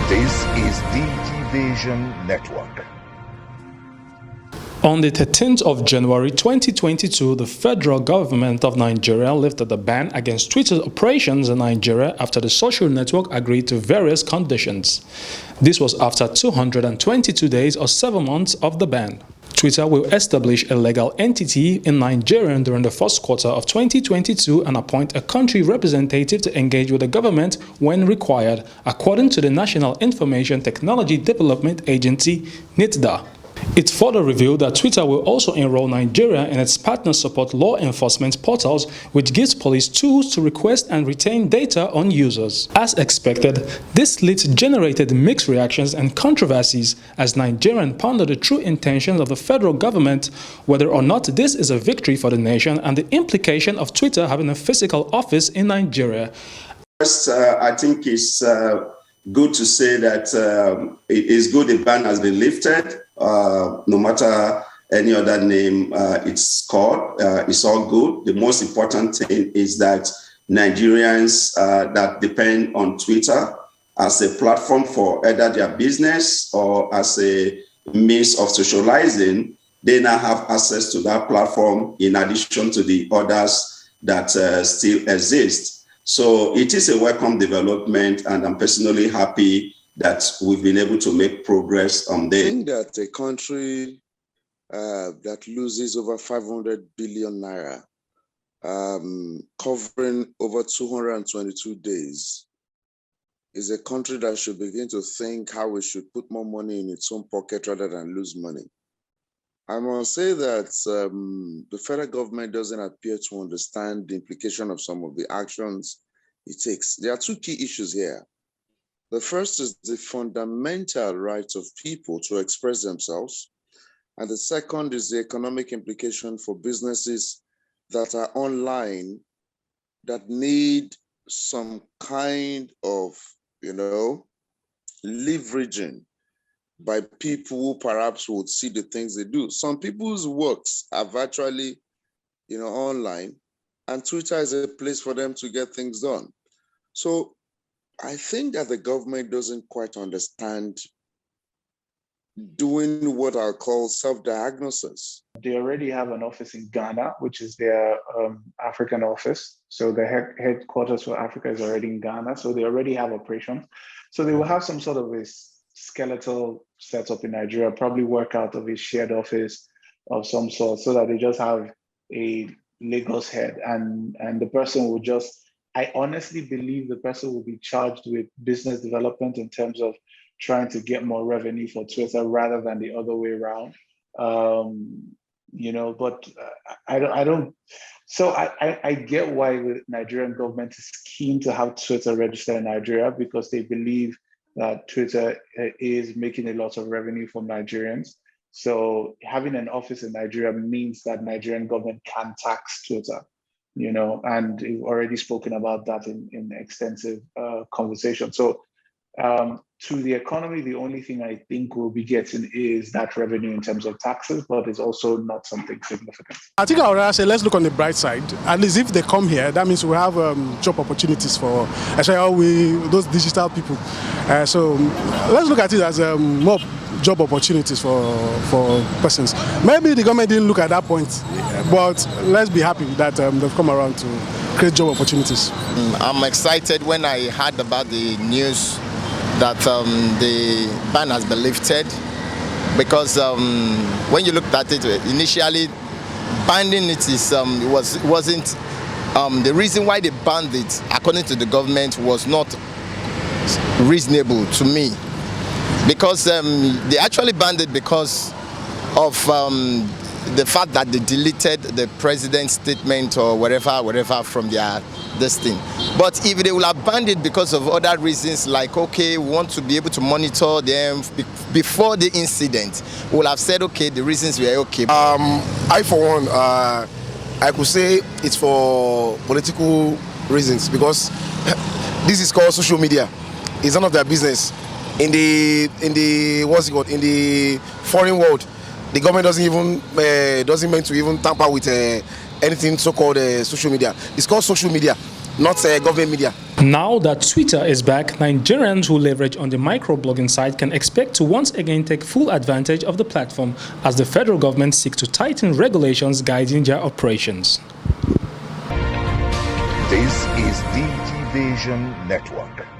This is DG Vision Network. On the 13th of January 2022, the federal government of Nigeria lifted the ban against Twitter's operations in Nigeria after the social network agreed to various conditions. This was after 222 days or 7 months of the ban. Twitter will establish a legal entity in Nigeria during the first quarter of 2022 and appoint a country representative to engage with the government when required, according to the National Information Technology Development Agency, NITDA. It further revealed that Twitter will also enroll Nigeria in its partner support law enforcement portals, which gives police tools to request and retain data on users. As expected, this lead generated mixed reactions and controversies as Nigerians pondered the true intentions of the federal government, whether or not this is a victory for the nation, and the implication of Twitter having a physical office in Nigeria. First, I think it's good to say that it is good the ban has been lifted. No matter any other name it's called, it's all good. The most important thing is that Nigerians that depend on Twitter as a platform for either their business or as a means of socializing, they now have access to that platform in addition to the others that still exist. So it is a welcome development, and I'm personally happy that we've been able to make progress on this. I think that a country that loses over 500 billion naira, covering over 222 days, is a country that should begin to think how we should put more money in its own pocket rather than lose money. I must say that the federal government doesn't appear to understand the implication of some of the actions it takes. There are two key issues here. The first is the fundamental right of people to express themselves. And the second is the economic implication for businesses that are online that need some kind of, leveraging by people who perhaps would see the things they do. Some people's works are virtually, online, and Twitter is a place for them to get things done. So I think that the government doesn't quite understand doing what I'll call self-diagnosis. They already have an office in Ghana, which is their African office. So the headquarters for Africa is already in Ghana. So they already have operations. So they will have some sort of a skeletal setup in Nigeria, probably work out of a shared office of some sort, so that they just have a Lagos head, and the person will just, I honestly believe the person will be charged with business development in terms of trying to get more revenue for Twitter rather than the other way around. But I don't. So I get why the Nigerian government is keen to have Twitter registered in Nigeria, because they believe that Twitter is making a lot of revenue from Nigerians. So having an office in Nigeria means that Nigerian government can tax Twitter, and we've already spoken about that in extensive conversation. So to the economy, the only thing I think we'll be getting is that revenue in terms of taxes, but it's also not something significant. I think I would rather say let's look on the bright side. At least if they come here, that means we have job opportunities for especially those digital people. So let's look at it as more job opportunities for persons. Maybe the government didn't look at that point, but let's be happy that they've come around to create job opportunities. I'm excited when I heard about the news that the ban has been lifted, because when you looked at it initially, banning it wasn't the reason why they banned it, according to the government, was not reasonable to me, because they actually banned it because of the fact that they deleted the president's statement or whatever from their this thing. But if they will have banned it because of other reasons, like, okay, we want to be able to monitor them before the incident, we will have said, okay, the reasons were okay. I, for one, I could say it's for political reasons, because this is called social media. It's none of their business. In the what's it called? In the foreign world, the government doesn't mean to even tamper with anything so-called social media. It's called social media, not government media. Now that Twitter is back, Nigerians who leverage on the microblogging site can expect to once again take full advantage of the platform as the federal government seeks to tighten regulations guiding their operations. This is DG Vision Network.